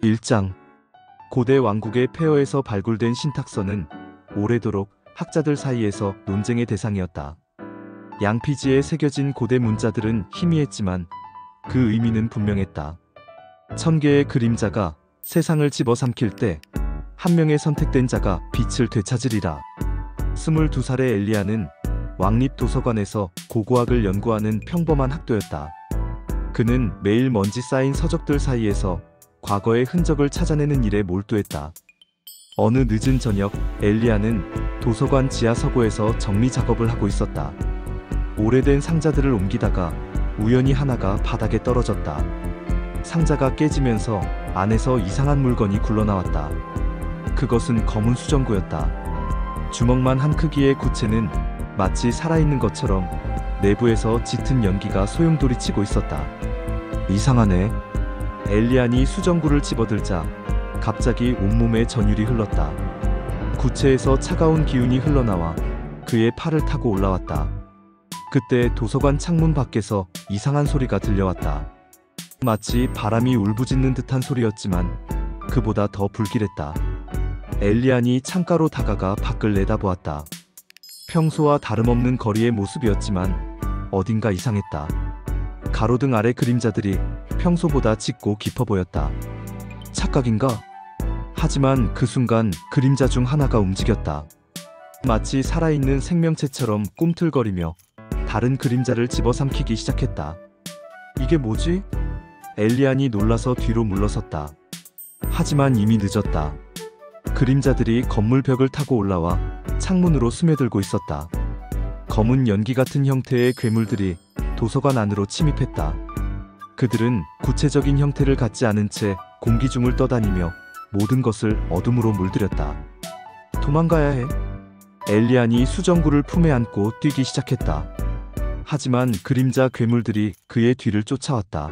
1장. 고대 왕국의 폐허에서 발굴된 신탁서는 오래도록 학자들 사이에서 논쟁의 대상이었다. 양피지에 새겨진 고대 문자들은 희미했지만 그 의미는 분명했다. 1000개의 그림자가 세상을 집어삼킬 때 한 명의 선택된 자가 빛을 되찾으리라. 22살의 엘리야는 왕립도서관에서 고고학을 연구하는 평범한 학도였다. 그는 매일 먼지 쌓인 서적들 사이에서 과거의 흔적을 찾아내는 일에 몰두했다. 어느 늦은 저녁, 엘리야는 도서관 지하 서고에서 정리 작업을 하고 있었다. 오래된 상자들을 옮기다가 우연히 하나가 바닥에 떨어졌다. 상자가 깨지면서 안에서 이상한 물건이 굴러나왔다. 그것은 검은 수정구였다. 주먹만 한 크기의 구체는 마치 살아있는 것처럼 내부에서 짙은 연기가 소용돌이치고 있었다. 이상하네. 엘리야니 수정구를 집어들자 갑자기 온몸에 전율이 흘렀다. 구체에서 차가운 기운이 흘러나와 그의 팔을 타고 올라왔다. 그때 도서관 창문 밖에서 이상한 소리가 들려왔다. 마치 바람이 울부짖는 듯한 소리였지만 그보다 더 불길했다. 엘리야니 창가로 다가가 밖을 내다보았다. 평소와 다름없는 거리의 모습이었지만 어딘가 이상했다. 가로등 아래 그림자들이 평소보다 짙고 깊어 보였다. 착각인가? 하지만 그 순간 그림자 중 하나가 움직였다. 마치 살아있는 생명체처럼 꿈틀거리며 다른 그림자를 집어삼키기 시작했다. 이게 뭐지? 엘리야니 놀라서 뒤로 물러섰다. 하지만 이미 늦었다. 그림자들이 건물 벽을 타고 올라와 창문으로 스며들고 있었다. 검은 연기 같은 형태의 괴물들이 도서관 안으로 침입했다. 그들은 구체적인 형태를 갖지 않은 채 공기 중을 떠다니며 모든 것을 어둠으로 물들였다. 도망가야 해. 엘리야니 수정구를 품에 안고 뛰기 시작했다. 하지만 그림자 괴물들이 그의 뒤를 쫓아왔다.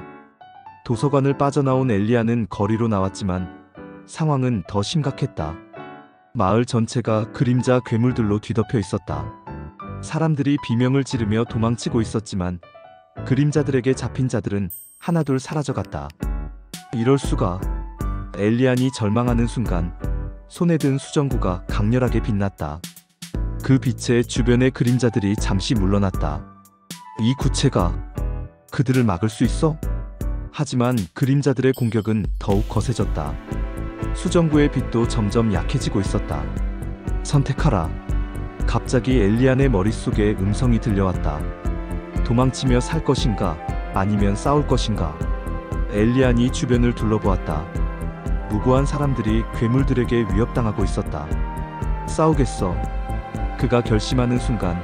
도서관을 빠져나온 엘리야는 거리로 나왔지만 상황은 더 심각했다. 마을 전체가 그림자 괴물들로 뒤덮여 있었다. 사람들이 비명을 지르며 도망치고 있었지만 그림자들에게 잡힌 자들은 하나둘 사라져갔다. 이럴 수가. 엘리야니 절망하는 순간 손에 든 수정구가 강렬하게 빛났다. 그 빛에 주변의 그림자들이 잠시 물러났다. 이 구체가 그들을 막을 수 있어? 하지만 그림자들의 공격은 더욱 거세졌다. 수정구의 빛도 점점 약해지고 있었다. 선택하라. 갑자기 엘리야의 머릿속에 음성이 들려왔다. 도망치며 살 것인가 아니면 싸울 것인가. 엘리야니 주변을 둘러보았다. 무고한 사람들이 괴물들에게 위협당하고 있었다. 싸우겠어. 그가 결심하는 순간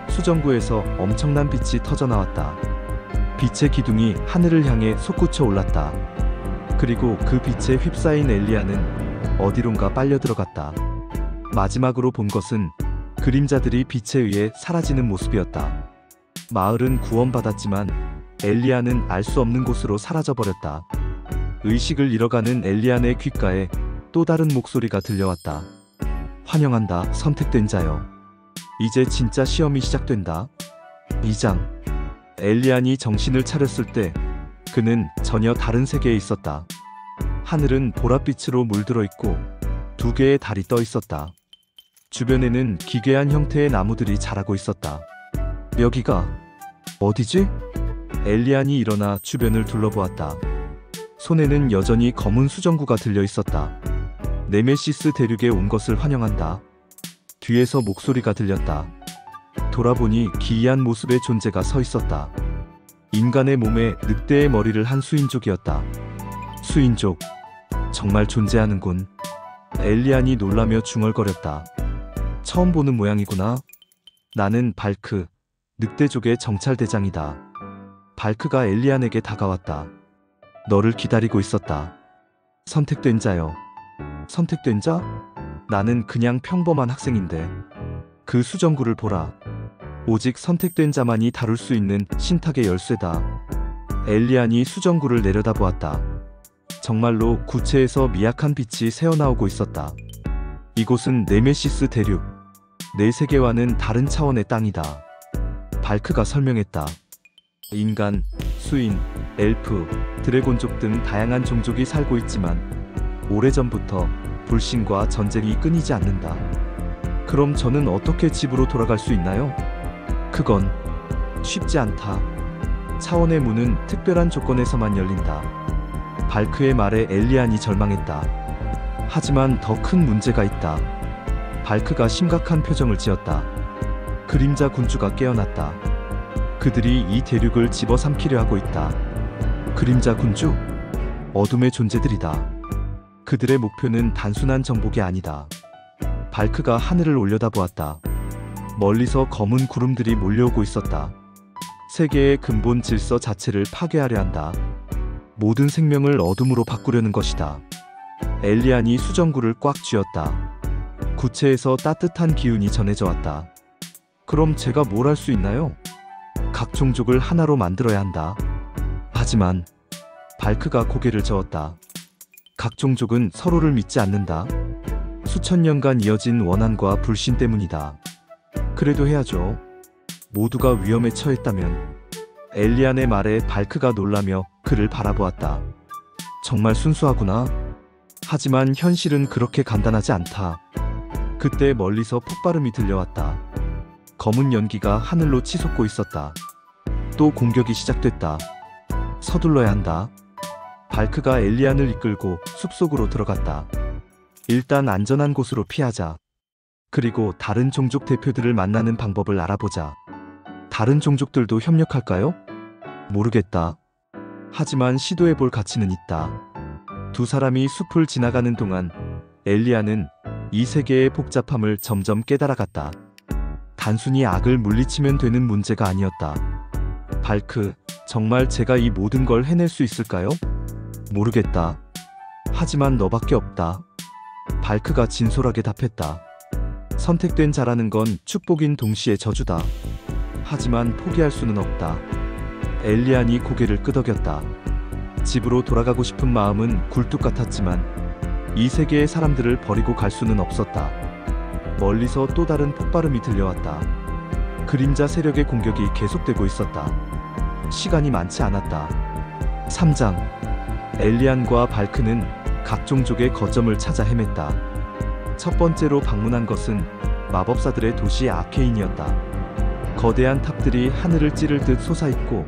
수정구에서 엄청난 빛이 터져나왔다. 빛의 기둥이 하늘을 향해 솟구쳐 올랐다. 그리고 그 빛에 휩싸인 엘리야는 어디론가 빨려 들어갔다. 마지막으로 본 것은 그림자들이 빛에 의해 사라지는 모습이었다. 마을은 구원받았지만 엘리야는 알 수 없는 곳으로 사라져버렸다. 의식을 잃어가는 엘리야의 귓가에 또 다른 목소리가 들려왔다. 환영한다, 선택된 자여. 이제 진짜 시험이 시작된다. 2장. 엘리야니 정신을 차렸을 때 그는 전혀 다른 세계에 있었다. 하늘은 보랏빛으로 물들어 있고 2개의 달이 떠 있었다. 주변에는 기괴한 형태의 나무들이 자라고 있었다. 여기가 어디지? 엘리야니 일어나 주변을 둘러보았다. 손에는 여전히 검은 수정구가 들려 있었다. 네메시스 대륙에 온 것을 환영한다. 뒤에서 목소리가 들렸다. 돌아보니 기이한 모습의 존재가 서 있었다. 인간의 몸에 늑대의 머리를 한 수인족이었다. 수인족, 정말 존재하는군. 엘리야니 놀라며 중얼거렸다. 처음 보는 모양이구나. 나는 발크, 늑대족의 정찰대장이다. 발크가 엘리야에게 다가왔다. 너를 기다리고 있었다. 선택된 자여. 선택된 자? 나는 그냥 평범한 학생인데. 그 수정구를 보라. 오직 선택된 자만이 다룰 수 있는 신탁의 열쇠다. 엘리야니 수정구를 내려다보았다. 정말로 구체에서 미약한 빛이 새어나오고 있었다. 이곳은 네메시스 대륙. 내 세계와는 다른 차원의 땅이다. 발크가 설명했다. 인간, 수인, 엘프, 드래곤족 등 다양한 종족이 살고 있지만 오래전부터 불신과 전쟁이 끊이지 않는다. 그럼 저는 어떻게 집으로 돌아갈 수 있나요? 그건 쉽지 않다. 차원의 문은 특별한 조건에서만 열린다. 발크의 말에 엘리안이 절망했다. 하지만 더 큰 문제가 있다. 발크가 심각한 표정을 지었다. 그림자 군주가 깨어났다. 그들이 이 대륙을 집어삼키려 하고 있다. 그림자 군주? 어둠의 존재들이다. 그들의 목표는 단순한 정복이 아니다. 발크가 하늘을 올려다보았다. 멀리서 검은 구름들이 몰려오고 있었다. 세계의 근본 질서 자체를 파괴하려 한다. 모든 생명을 어둠으로 바꾸려는 것이다. 엘리안이 수정구를 꽉 쥐었다. 구체에서 따뜻한 기운이 전해져 왔다. 그럼 제가 뭘 할 수 있나요? 각 종족을 하나로 만들어야 한다. 하지만 발크가 고개를 저었다. 각 종족은 서로를 믿지 않는다. 수천 년간 이어진 원한과 불신 때문이다. 그래도 해야죠. 모두가 위험에 처했다면. 엘리안의 말에 발크가 놀라며 그를 바라보았다. 정말 순수하구나. 하지만 현실은 그렇게 간단하지 않다. 그때 멀리서 폭발음이 들려왔다. 검은 연기가 하늘로 치솟고 있었다. 또 공격이 시작됐다. 서둘러야 한다. 발크가 엘리안을 이끌고 숲속으로 들어갔다. 일단 안전한 곳으로 피하자. 그리고 다른 종족 대표들을 만나는 방법을 알아보자. 다른 종족들도 협력할까요? 모르겠다. 하지만 시도해볼 가치는 있다. 두 사람이 숲을 지나가는 동안 엘리안은 이 세계의 복잡함을 점점 깨달아갔다. 단순히 악을 물리치면 되는 문제가 아니었다. 발크, 정말 제가 이 모든 걸 해낼 수 있을까요? 모르겠다. 하지만 너밖에 없다. 발크가 진솔하게 답했다. 선택된 자라는 건 축복인 동시에 저주다. 하지만 포기할 수는 없다. 엘리안이 고개를 끄덕였다. 집으로 돌아가고 싶은 마음은 굴뚝 같았지만 이 세계의 사람들을 버리고 갈 수는 없었다. 멀리서 또 다른 폭발음이 들려왔다. 그림자 세력의 공격이 계속되고 있었다. 시간이 많지 않았다. 3장. 엘리안과 발크는 각 종족의 거점을 찾아 헤맸다. 첫 번째로 방문한 것은 마법사들의 도시 아케인이었다. 거대한 탑들이 하늘을 찌를 듯 솟아있고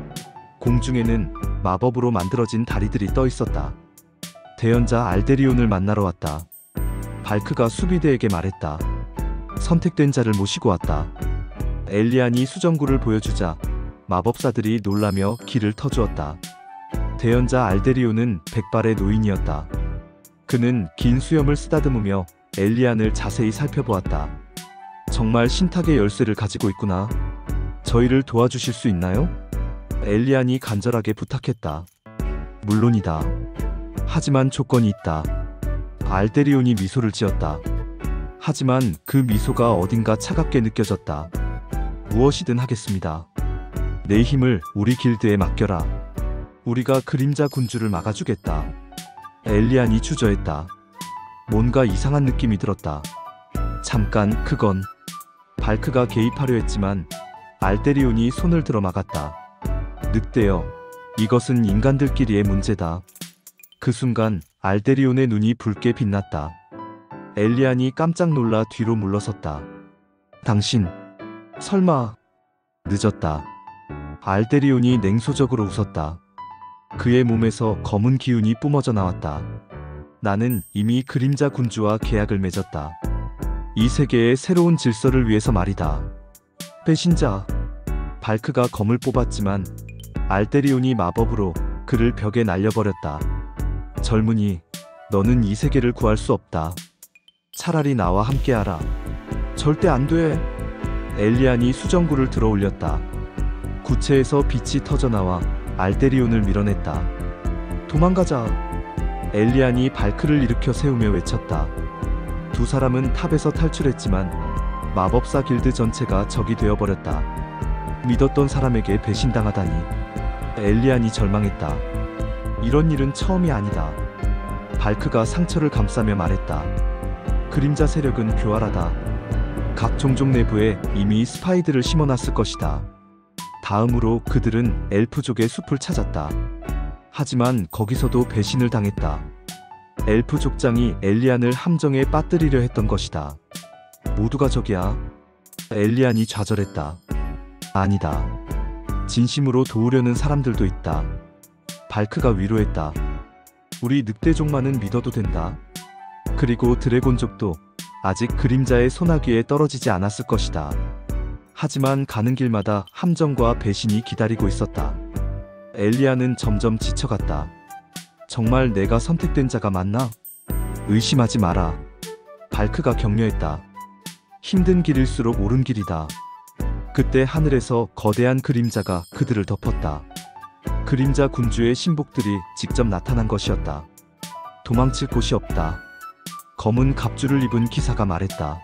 공중에는 마법으로 만들어진 다리들이 떠 있었다. 대연자 알데리온을 만나러 왔다. 발크가 수비대에게 말했다. 선택된 자를 모시고 왔다. 엘리안이 수정구를 보여주자 마법사들이 놀라며 길을 터주었다. 대연자 알데리온은 백발의 노인이었다. 그는 긴 수염을 쓰다듬으며 엘리안을 자세히 살펴보았다. 정말 신탁의 열쇠를 가지고 있구나. 저희를 도와주실 수 있나요? 엘리안이 간절하게 부탁했다. 물론이다. 하지만 조건이 있다. 알데리온이 미소를 지었다. 하지만 그 미소가 어딘가 차갑게 느껴졌다. 무엇이든 하겠습니다. 내 힘을 우리 길드에 맡겨라. 우리가 그림자 군주를 막아주겠다. 엘리안이 주저했다. 뭔가 이상한 느낌이 들었다. 잠깐, 그건 발크가 개입하려 했지만 알데리온이 손을 들어 막았다. 늑대여, 이것은 인간들끼리의 문제다. 그 순간 알데리온의 눈이 붉게 빛났다. 엘리안이 깜짝 놀라 뒤로 물러섰다. 당신, 설마... 늦었다. 알데리온이 냉소적으로 웃었다. 그의 몸에서 검은 기운이 뿜어져 나왔다. 나는 이미 그림자 군주와 계약을 맺었다. 이 세계의 새로운 질서를 위해서 말이다. 배신자. 발크가 검을 뽑았지만 알데리온이 마법으로 그를 벽에 날려버렸다. 젊은이, 너는 이 세계를 구할 수 없다. 차라리 나와 함께하라. 절대 안 돼. 엘리안이 수정구를 들어 올렸다. 구체에서 빛이 터져나와 알데리온을 밀어냈다. 도망가자. 엘리안이 발크를 일으켜 세우며 외쳤다. 두 사람은 탑에서 탈출했지만 마법사 길드 전체가 적이 되어버렸다. 믿었던 사람에게 배신당하다니. 엘리안이 절망했다. 이런 일은 처음이 아니다. 발크가 상처를 감싸며 말했다. 그림자 세력은 교활하다. 각 종족 내부에 이미 스파이들을 심어놨을 것이다. 다음으로 그들은 엘프족의 숲을 찾았다. 하지만 거기서도 배신을 당했다. 엘프 족장이 엘리안을 함정에 빠뜨리려 했던 것이다. 모두가 적이야. 엘리안이 좌절했다. 아니다. 진심으로 도우려는 사람들도 있다. 발크가 위로했다. 우리 늑대족만은 믿어도 된다. 그리고 드래곤족도 아직 그림자의 소나기에 떨어지지 않았을 것이다. 하지만 가는 길마다 함정과 배신이 기다리고 있었다. 엘리안은 점점 지쳐갔다. 정말 내가 선택된 자가 맞나? 의심하지 마라. 발크가 격려했다. 힘든 길일수록 옳은 길이다. 그때 하늘에서 거대한 그림자가 그들을 덮었다. 그림자 군주의 신복들이 직접 나타난 것이었다. 도망칠 곳이 없다. 검은 갑주를 입은 기사가 말했다.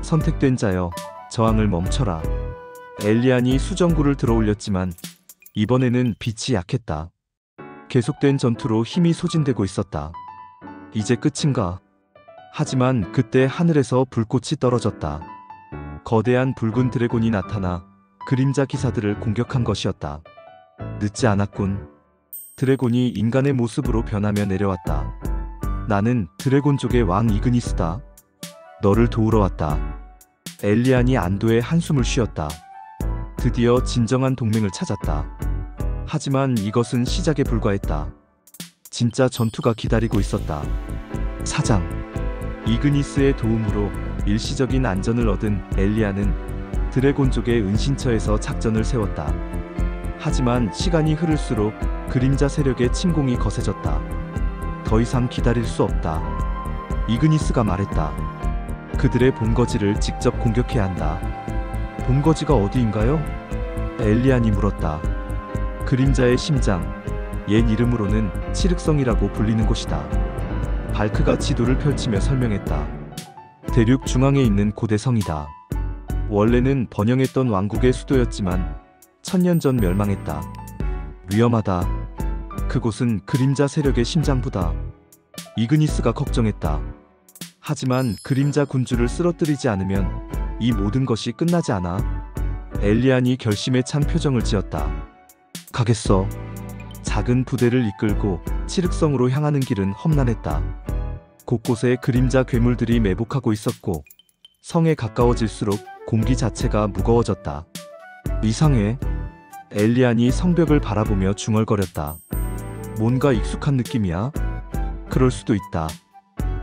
선택된 자여, 저항을 멈춰라. 엘리안이 수정구를 들어올렸지만 이번에는 빛이 약했다. 계속된 전투로 힘이 소진되고 있었다. 이제 끝인가? 하지만 그때 하늘에서 불꽃이 떨어졌다. 거대한 붉은 드래곤이 나타나 그림자 기사들을 공격한 것이었다. 늦지 않았군. 드래곤이 인간의 모습으로 변하며 내려왔다. 나는 드래곤족의 왕 이그니스다. 너를 도우러 왔다. 엘리안이 안도의 한숨을 쉬었다. 드디어 진정한 동맹을 찾았다. 하지만 이것은 시작에 불과했다. 진짜 전투가 기다리고 있었다. 사장 이그니스의 도움으로 일시적인 안전을 얻은 엘리안은 드래곤족의 은신처에서 작전을 세웠다. 하지만 시간이 흐를수록 그림자 세력의 침공이 거세졌다. 더 이상 기다릴 수 없다. 이그니스가 말했다. 그들의 본거지를 직접 공격해야 한다. 본거지가 어디인가요? 엘리안이 물었다. 그림자의 심장, 옛 이름으로는 칠흑성이라고 불리는 곳이다. 발크가 지도를 펼치며 설명했다. 대륙 중앙에 있는 고대성이다. 원래는 번영했던 왕국의 수도였지만 천년 전 멸망했다. 위험하다. 그곳은 그림자 세력의 심장부다. 이그니스가 걱정했다. 하지만 그림자 군주를 쓰러뜨리지 않으면 이 모든 것이 끝나지 않아. 엘리안이 결심에 찬 표정을 지었다. 가겠어. 작은 부대를 이끌고 칠흑성으로 향하는 길은 험난했다. 곳곳에 그림자 괴물들이 매복하고 있었고 성에 가까워질수록 공기 자체가 무거워졌다. 이상해. 엘리안이 성벽을 바라보며 중얼거렸다. 뭔가 익숙한 느낌이야? 그럴 수도 있다.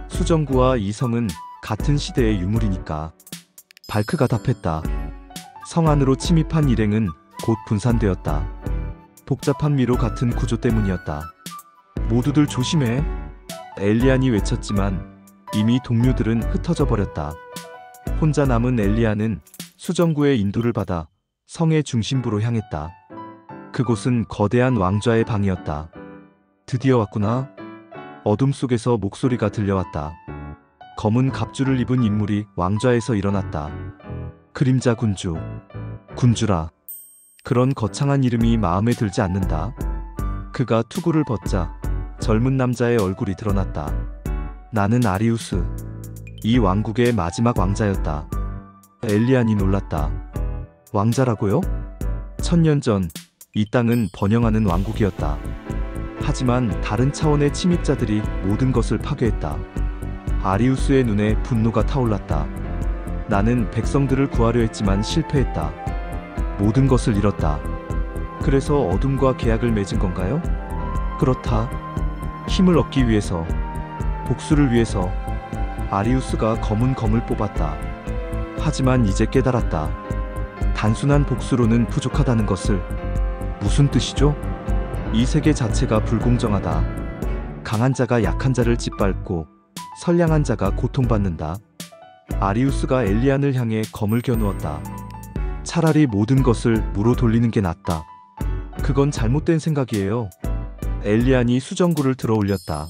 수정구와 이 성은 같은 시대의 유물이니까. 발크가 답했다. 성 안으로 침입한 일행은 곧 분산되었다. 복잡한 미로 같은 구조 때문이었다. 모두들 조심해. 엘리안이 외쳤지만 이미 동료들은 흩어져 버렸다. 혼자 남은 엘리안은 수정구의 인도를 받아 성의 중심부로 향했다. 그곳은 거대한 왕좌의 방이었다. 드디어 왔구나. 어둠 속에서 목소리가 들려왔다. 검은 갑주를 입은 인물이 왕좌에서 일어났다. 그림자 군주. 군주라. 그런 거창한 이름이 마음에 들지 않는다. 그가 투구를 벗자 젊은 남자의 얼굴이 드러났다. 나는 아리우스. 이 왕국의 마지막 왕자였다. 엘리안이 놀랐다. 왕자라고요? 천년 전 이 땅은 번영하는 왕국이었다. 하지만 다른 차원의 침입자들이 모든 것을 파괴했다. 아리우스의 눈에 분노가 타올랐다. 나는 백성들을 구하려 했지만 실패했다. 모든 것을 잃었다. 그래서 어둠과 계약을 맺은 건가요? 그렇다. 힘을 얻기 위해서, 복수를 위해서 아리우스가 검은 검을 뽑았다. 하지만 이제 깨달았다. 단순한 복수로는 부족하다는 것을. 무슨 뜻이죠? 이 세계 자체가 불공정하다. 강한 자가 약한 자를 짓밟고 선량한 자가 고통받는다. 아리우스가 엘리안을 향해 검을 겨누었다. 차라리 모든 것을 무로 돌리는 게 낫다. 그건 잘못된 생각이에요. 엘리안이 수정구를 들어 올렸다.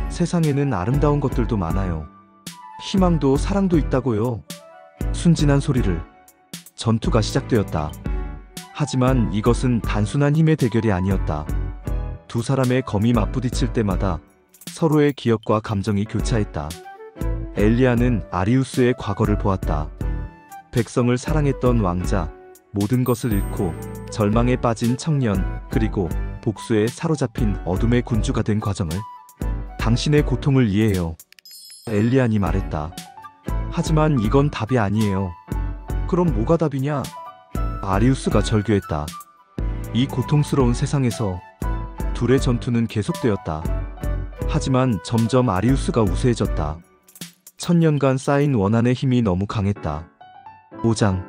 세상에는 아름다운 것들도 많아요. 희망도 사랑도 있다고요. 순진한 소리를. 전투가 시작되었다. 하지만 이것은 단순한 힘의 대결이 아니었다. 두 사람의 검이 맞부딪힐 때마다 서로의 기억과 감정이 교차했다. 엘리안은 아리우스의 과거를 보았다. 백성을 사랑했던 왕자, 모든 것을 잃고 절망에 빠진 청년, 그리고 복수에 사로잡힌 어둠의 군주가 된 과정을. 당신의 고통을 이해해요. 엘리안이 말했다. 하지만 이건 답이 아니에요. 그럼 뭐가 답이냐? 아리우스가 절규했다. 이 고통스러운 세상에서 둘의 전투는 계속되었다. 하지만 점점 아리우스가 우세해졌다. 천년간 쌓인 원한의 힘이 너무 강했다. 5장.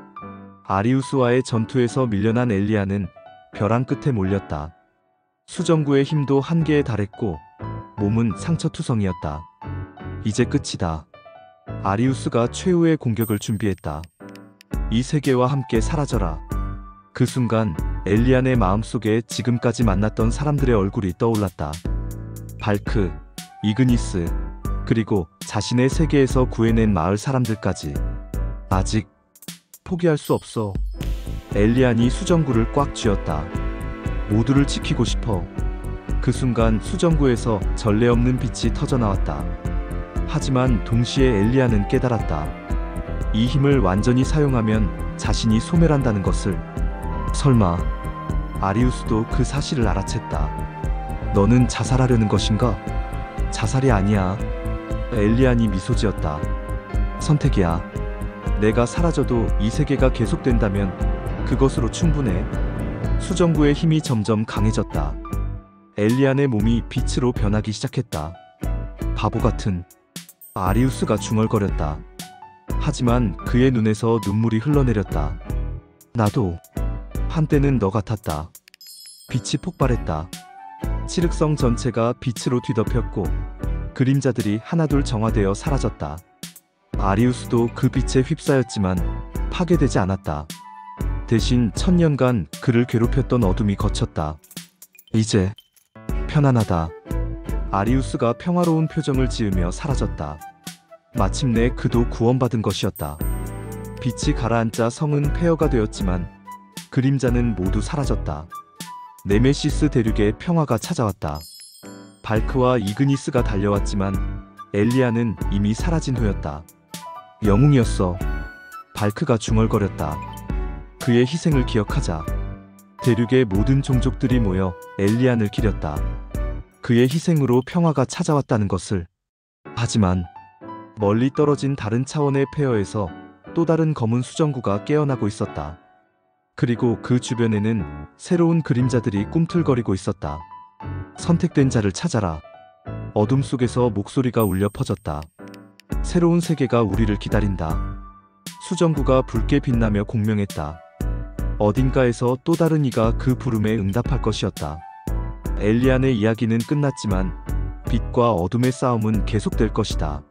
아리우스와의 전투에서 밀려난 엘리안은 벼랑 끝에 몰렸다. 수정구의 힘도 한계에 달했고 몸은 상처투성이었다. 이제 끝이다. 아리우스가 최후의 공격을 준비했다. 이 세계와 함께 사라져라. 그 순간 엘리안의 마음속에 지금까지 만났던 사람들의 얼굴이 떠올랐다. 발크, 이그니스, 그리고 자신의 세계에서 구해낸 마을 사람들까지. 아직 포기할 수 없어. 엘리안이 수정구를 꽉 쥐었다. 모두를 지키고 싶어. 그 순간 수정구에서 전례 없는 빛이 터져나왔다. 하지만 동시에 엘리안은 깨달았다. 이 힘을 완전히 사용하면 자신이 소멸한다는 것을. 설마 아리우스도 그 사실을 알아챘다. 너는 자살하려는 것인가? 자살이 아니야. 엘리안이 미소 지었다. 선택이야. 내가 사라져도 이 세계가 계속된다면 그것으로 충분해. 수정구의 힘이 점점 강해졌다. 엘리안의 몸이 빛으로 변하기 시작했다. 바보 같은. 아리우스가 중얼거렸다. 하지만 그의 눈에서 눈물이 흘러내렸다. 나도 한때는 너 같았다. 빛이 폭발했다. 칠흑성 전체가 빛으로 뒤덮였고 그림자들이 하나둘 정화되어 사라졌다. 아리우스도 그 빛에 휩싸였지만 파괴되지 않았다. 대신 천년간 그를 괴롭혔던 어둠이 걷혔다. 이제 편안하다. 아리우스가 평화로운 표정을 지으며 사라졌다. 마침내 그도 구원받은 것이었다. 빛이 가라앉자 성은 폐허가 되었지만 그림자는 모두 사라졌다. 네메시스 대륙에 평화가 찾아왔다. 발크와 이그니스가 달려왔지만 엘리안은 이미 사라진 후였다. 영웅이었어. 발크가 중얼거렸다. 그의 희생을 기억하자. 대륙의 모든 종족들이 모여 엘리안을 기렸다. 그의 희생으로 평화가 찾아왔다는 것을. 하지만 멀리 떨어진 다른 차원의 폐허에서 또 다른 검은 수정구가 깨어나고 있었다. 그리고 그 주변에는 새로운 그림자들이 꿈틀거리고 있었다. 선택된 자를 찾아라. 어둠 속에서 목소리가 울려 퍼졌다. 새로운 세계가 우리를 기다린다. 수정구가 붉게 빛나며 공명했다. 어딘가에서 또 다른 이가 그 부름에 응답할 것이었다. 엘리안의 이야기는 끝났지만 빛과 어둠의 싸움은 계속될 것이다.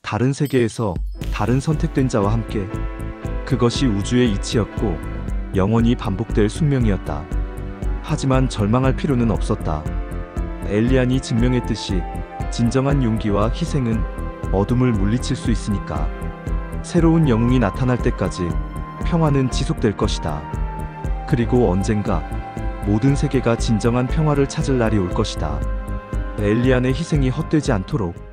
다른 세계에서 다른 선택된 자와 함께. 그것이 우주의 이치였고 영원히 반복될 숙명이었다. 하지만 절망할 필요는 없었다. 엘리안이 증명했듯이 진정한 용기와 희생은 어둠을 물리칠 수 있으니까. 새로운 영웅이 나타날 때까지 평화는 지속될 것이다. 그리고 언젠가 모든 세계가 진정한 평화를 찾을 날이 올 것이다. 엘리안의 희생이 헛되지 않도록.